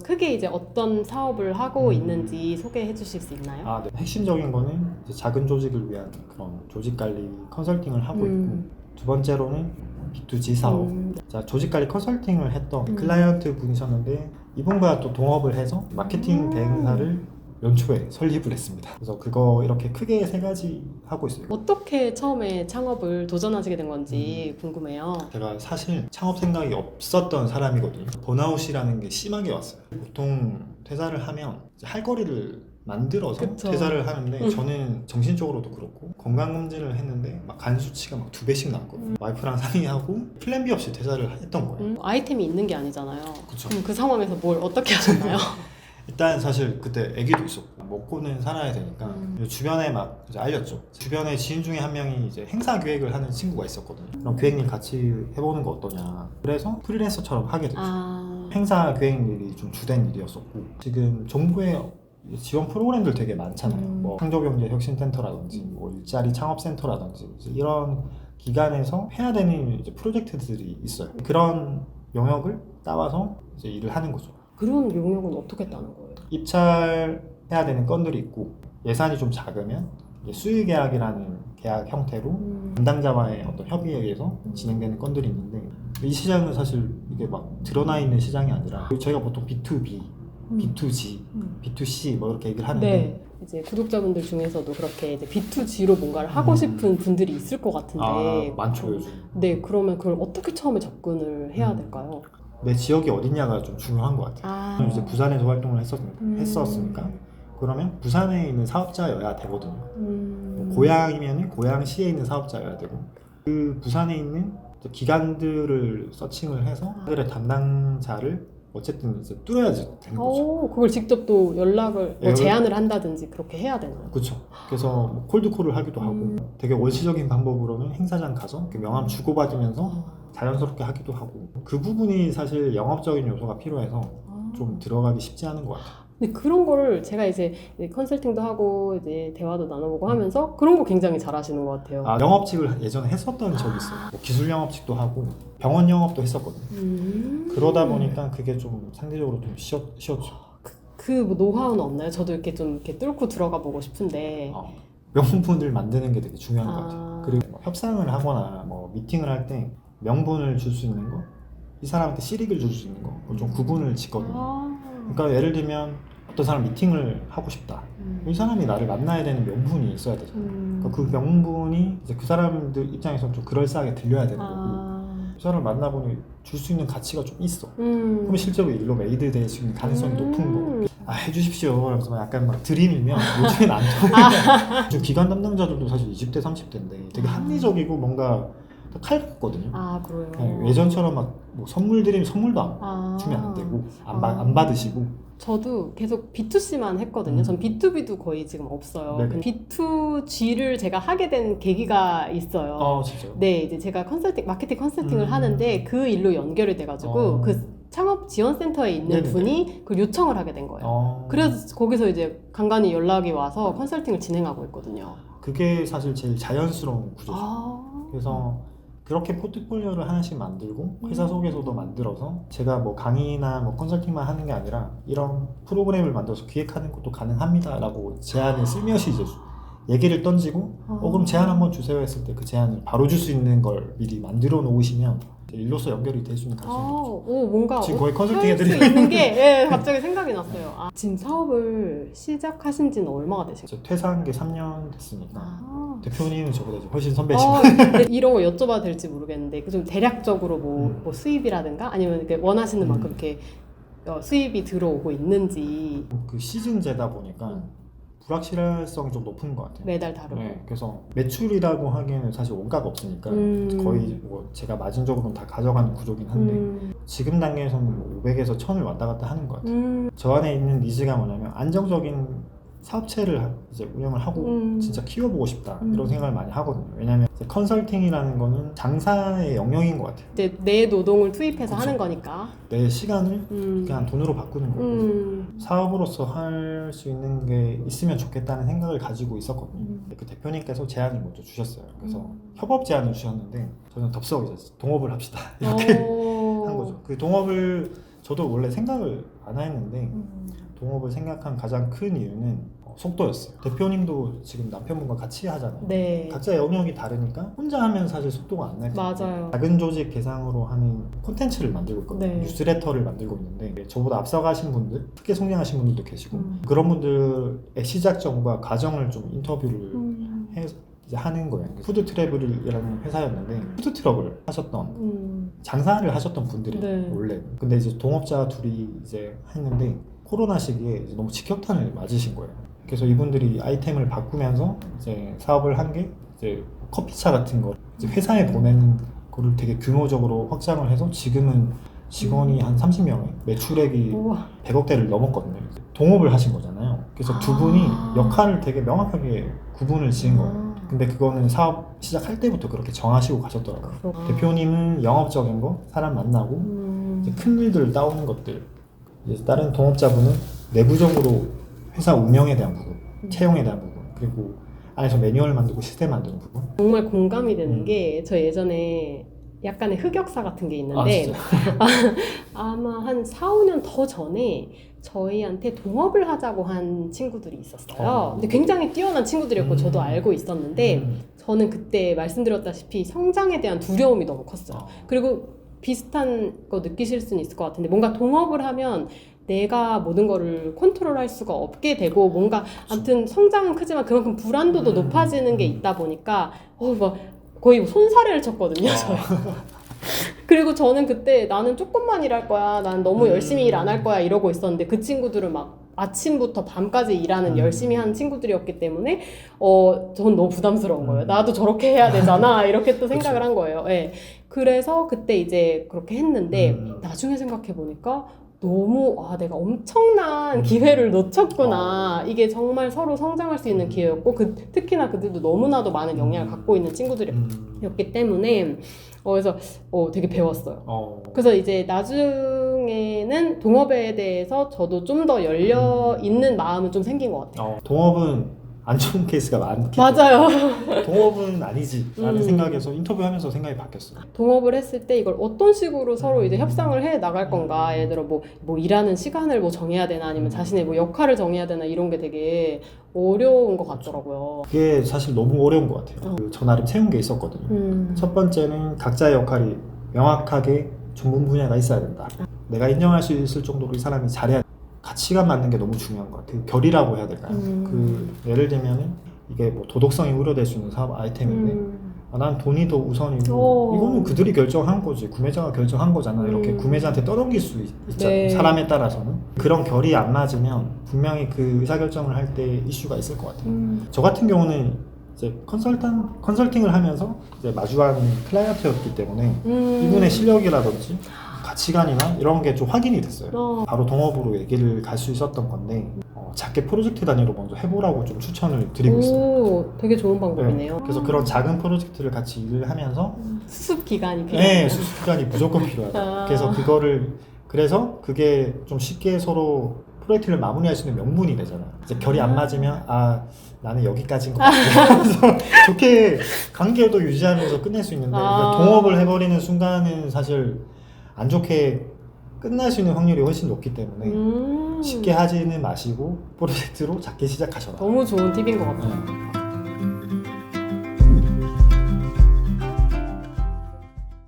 크게 이제 어떤 사업을 하고 있는지 소개해 주실 수 있나요? 네. 핵심적인 거는 이제 작은 조직을 위한 그런 조직 관리 컨설팅을 하고 있고, 두 번째로는 B2G 사업. 자, 조직 관리 컨설팅을 했던 클라이언트 분이셨는데 이분과 또 동업을 해서 마케팅 대행사를 연초에 설립을 했습니다. 그래서 그거 이렇게 크게 세 가지 하고 있어요. 어떻게 처음에 창업을 도전하시게 된 건지 궁금해요. 제가 사실 창업 생각이 없었던 사람이거든요. 번아웃이라는 게 심하게 왔어요. 보통 퇴사를 하면 이제 할 거리를 만들어서 그쵸. 퇴사를 하는데 저는 정신적으로도 그렇고 건강검진을 했는데 막 간 수치가 막 2배씩 나왔거든요. 와이프랑 상의하고 플랜 B 없이 퇴사를 했던 거예요. 아이템이 있는 게 아니잖아요. 그쵸. 그럼 그 상황에서 뭘 어떻게 하셨나요? 일단 사실 그때 아기도 있었고 먹고는 살아야 되니까 주변에 막 이제 알렸죠. 주변에 지인 중에 한 명이 이제 행사 기획을 하는 친구가 있었거든요. 그럼 기획님 같이 해보는 거 어떠냐. 그래서 프리랜서처럼 하게 됐죠. 행사 기획 일이 좀 주된 일이었었고, 지금 정부의 지원 프로그램들 되게 많잖아요. 뭐 창조경제혁신센터라든지 뭐 일자리 창업센터라든지 이런 기관에서 해야 되는 이제 프로젝트들이 있어요. 그런 영역을 따와서 이제 일을 하는 거죠. 그런 용역은 어떻게 따는 거예요? 입찰해야 되는 건들이 있고, 예산이 좀 작으면 수의계약이라는 계약 형태로 담당자와의 어떤 협의에 의해서 진행되는 건들이 있는데, 이 시장은 사실 이게 막 드러나 있는 시장이 아니라 저희가 보통 B2B, B2G, B2C 뭐 이렇게 얘기를 하는데, 네. 이제 구독자분들 중에서도 그렇게 이제 B2G로 뭔가를 하고 싶은 분들이 있을 것 같은데. 많죠 요즘. 네, 그러면 그걸 어떻게 처음에 접근을 해야 될까요? 내 지역이 어디냐가 좀 중요한 것 같아요. 저는 이제 부산에서 활동을 했었으니까 그러면 부산에 있는 사업자여야 되거든요. 뭐 고향이면 고향시에 있는 사업자여야 되고, 그 부산에 있는 기관들을 서칭을 해서 그들의 담당자를 어쨌든 이제 뚫어야지 되는 거죠. 그걸 직접 또 연락을 예, 제안을 한다든지 그렇게 해야 되나요? 그렇죠. 그래서 뭐 콜드콜을 하기도 하고, 되게 원시적인 방법으로는 행사장 가서 명함 주고받으면서 자연스럽게 하기도 하고, 그 부분이 사실 영업적인 요소가 필요해서 좀 들어가기 쉽지 않은 것 같아요. 근데 그런 거를 제가 이제 컨설팅도 하고 이제 대화도 나눠보고 하면서 그런 거 굉장히 잘하시는 것 같아요. 영업직을 예전에 했었던 적이 있어요. 뭐 기술 영업직도 하고 병원 영업도 했었거든요. 그러다 보니까 그게 좀 상대적으로 좀 쉬웠죠. 뭐 노하우는 없나요? 저도 이렇게 좀 이렇게 뚫고 들어가 보고 싶은데. 명분을 만드는 게 되게 중요한 것 같아요. 그리고 뭐 협상을 하거나 뭐 미팅을 할 때 명분을 줄 수 있는 거, 이 사람한테 실익을 줄 수 있는 거, 좀 구분을 짓거든요. 그러니까 예를 들면 어떤 사람 미팅을 하고 싶다. 이 사람이 나를 만나야 되는 명분이 있어야 되잖아요. 그러니까 그 명분이 이제 그 사람들 입장에서 좀 그럴싸하게 들려야 되는 거고, 그 사람을 만나보니 줄 수 있는 가치가 좀 있어. 그럼 실제로 일로 메이드 될 수 있는 가능성이 높은 거고. 해주십시오. 그래서 약간 막 들이밀면 요즘엔 안 통해요. 요즘 기관 담당자들도 사실 20대, 30대인데 되게 합리적이고 뭔가 칼같거든요. 그래요? 네, 예전처럼 막 뭐 선물 드리면 선물도 주면 안 되고 안 받으시고. 저도 계속 B2C만 했거든요. 전 B2B도 거의 지금 없어요. B2G를 제가 하게 된 계기가 있어요. 진짜요? 네, 이제 제가 마케팅 컨설팅을 하는데 그 일로 연결이 돼가지고 그 창업 지원센터에 있는 분이 그걸 요청을 하게 된 거예요. 그래서 거기서 이제 간간히 연락이 와서 컨설팅을 진행하고 있거든요. 그게 사실 제일 자연스러운 구조죠. 그래서 그렇게 포트폴리오를 하나씩 만들고 회사 속에서도 만들어서 제가 뭐 강의나 뭐 컨설팅만 하는 게 아니라 이런 프로그램을 만들어서 기획하는 것도 가능합니다 라고 제안을 슬며시 이제 얘기를 던지고 그럼 제안 한번 주세요 했을 때 그 제안을 바로 줄 수 있는 걸 미리 만들어 놓으시면 일로서 연결이 될 수 있는 가능성이 있죠. 뭔가 지금 거의 컨설팅 수 있는 게 갑자기 생각이 났어요. 지금 사업을 시작하신 지는 얼마가 되세요? 퇴사한 게 3년 됐으니까 대표님은 저보다 훨씬 선배시고. 이런 거 여쭤봐도 될지 모르겠는데 좀 대략적으로 뭐 수입이라든가 아니면 원하시는 만큼 이렇게 수입이 들어오고 있는지. 그 시즌제다 보니까 불확실성이 좀 높은 것 같아요. 매달 다르고. 네, 그래서 매출이라고 하기에는 사실 원가가 없으니까 거의 뭐 제가 마진적으로는 다 가져가는 구조긴 한데 지금 단계에서는 뭐 500에서 1000을 왔다 갔다 하는 것 같아요. 저 안에 있는 니즈가 뭐냐면 안정적인 사업체를 이제 운영을 하고 진짜 키워보고 싶다 이런 생각을 많이 하거든요. 왜냐하면 컨설팅이라는 거는 장사의 영역인 것 같아요. 이제 내 노동을 투입해서 하는 거니까 내 시간을 그냥 돈으로 바꾸는 거고 사업으로서 할 수 있는 게 있으면 좋겠다는 생각을 가지고 있었거든요. 그 대표님께서 제안을 먼저 주셨어요. 그래서 협업 제안을 주셨는데 저는 덥석 이제 동업을 합시다 이렇게 한 거죠. 그 동업을 저도 원래 생각을 안 했는데 동업을 생각한 가장 큰 이유는 속도였어요. 대표님도 지금 남편분과 같이 하잖아요. 네. 각자 영역이 다르니까 혼자 하면 사실 속도가 안 날 텐데 맞아요. 작은 조직 대상으로 하는 콘텐츠를 만들고 있거든요. 네. 뉴스레터를 만들고 있는데 저보다 앞서가신 분들, 크게 성장하신 분들도 계시고 그런 분들의 시작점과 과정을 좀 인터뷰를 해서 이제 하는 거예요. 푸드트래블이라는 회사였는데 푸드트럭을 하셨던 장사를 하셨던 분들이 네. 원래 근데 이제 동업자 둘이 이제 했는데 코로나 시기에 이제 너무 직격탄을 맞으신 거예요. 그래서 이분들이 아이템을 바꾸면서 이제 사업을 한 게 이제 커피차 같은 거 이제 회사에 보내는 거를 되게 규모적으로 확장을 해서 지금은 직원이 한 30명에 매출액이 우와. 100억대를 넘었거든요. 동업을 하신 거잖아요. 그래서 두 분이 역할을 되게 명확하게 구분을 지은 거예요. 근데 그거는 사업 시작할 때부터 그렇게 정하시고 가셨더라고요. 대표님은 영업적인 거, 사람 만나고 이제 큰 일들 따오는 것들, 이제 다른 동업자분은 내부적으로 회사 운영에 대한 부분, 채용에 대한 부분, 그리고 안에서 매뉴얼 만들고 시스템 만드는 부분. 정말 공감이 되는 게 저 예전에 약간의 흑역사 같은 게 있는데 아마 한 4, 5년 더 전에 저희한테 동업을 하자고 한 친구들이 있었어요. 근데 굉장히 뛰어난 친구들이었고 저도 알고 있었는데 저는 그때 말씀드렸다시피 성장에 대한 두려움이 너무 컸어요. 그리고 비슷한 거 느끼실 수는 있을 것 같은데 뭔가 동업을 하면 내가 모든 거를 컨트롤할 수가 없게 되고 뭔가 아무튼 성장은 크지만 그만큼 불안도도 높아지는 게 있다 보니까 막 거의 손사래를 쳤거든요. 저희. 그리고 저는 그때 나는 조금만 일할 거야. 난 너무 열심히 일 안 할 거야. 이러고 있었는데 그 친구들은 막 아침부터 밤까지 일하는 열심히 하는 친구들이었기 때문에 전 너무 부담스러운 거예요. 나도 저렇게 해야 되잖아. 이렇게 또 생각을 한 거예요. 네. 그래서 그때 이제 그렇게 했는데 나중에 생각해 보니까 너무 내가 엄청난 기회를 놓쳤구나. 이게 정말 서로 성장할 수 있는 기회였고 특히나 그들도 너무나도 많은 역량을 갖고 있는 친구들이었기 때문에 그래서 되게 배웠어요. 그래서 이제 나중에는 동업에 대해서 저도 좀 더 열려 있는 마음은 좀 생긴 것 같아요. 동업은 안 좋은 케이스가 많기 맞아요. 때문에 동업은 아니지라는 생각에서 인터뷰하면서 생각이 바뀌었어요. 동업을 했을 때 이걸 어떤 식으로 서로 이제 협상을 해 나갈 건가. 예를 들어 뭐 일하는 시간을 뭐 정해야 되나 아니면 자신의 뭐 역할을 정해야 되나 이런 게 되게 어려운 것 같더라고요. 그게 사실 너무 어려운 것 같아요. 저 나름 세운 게 있었거든요. 첫 번째는 각자의 역할이 명확하게 전문 분야가 있어야 된다. 내가 인정할 수 있을 정도로 이 사람이 잘해야 가치관 맞는 게 너무 중요한 것 같아요. 결이라고 해야 될까요? 예를 들면은 이게 뭐 도덕성이 우려될 수 있는 사업 아이템인데 난 돈이 더 우선이고 이거는 그들이 결정한 거지 구매자가 결정한 거잖아. 이렇게 구매자한테 떠넘길 수 있잖아요. 네. 사람에 따라서는 그런 결이 안 맞으면 분명히 그 의사결정을 할 때 이슈가 있을 것 같아요. 저 같은 경우는 이제 컨설팅을 하면서 이제 마주한 클라이언트였기 때문에 이분의 실력이라든지 가치관이나 이런 게 좀 확인이 됐어요. 바로 동업으로 얘기를 갈 수 있었던 건데 작게 프로젝트 단위로 먼저 해보라고 좀 추천을 드리고 있어요. 되게 좋은 방법이네요. 네, 그래서 그런 작은 프로젝트를 같이 일을 하면서 수습 기간이 필요해요. 네, 수습 기간이 무조건 필요하다. 그래서 그게 좀 쉽게 서로 프로젝트를 마무리할 수 있는 명분이 되잖아요. 이제 결이 안 맞으면 나는 여기까지인 것 같아. 그래서 좋게 관계도 유지하면서 끝낼 수 있는데 동업을 해버리는 순간은 사실 안 좋게 끝날 수 있는 확률이 훨씬 높기 때문에 쉽게 하지는 마시고 프로젝트로 작게 시작하셔라. 너무 좋은 팁인 것 같아요.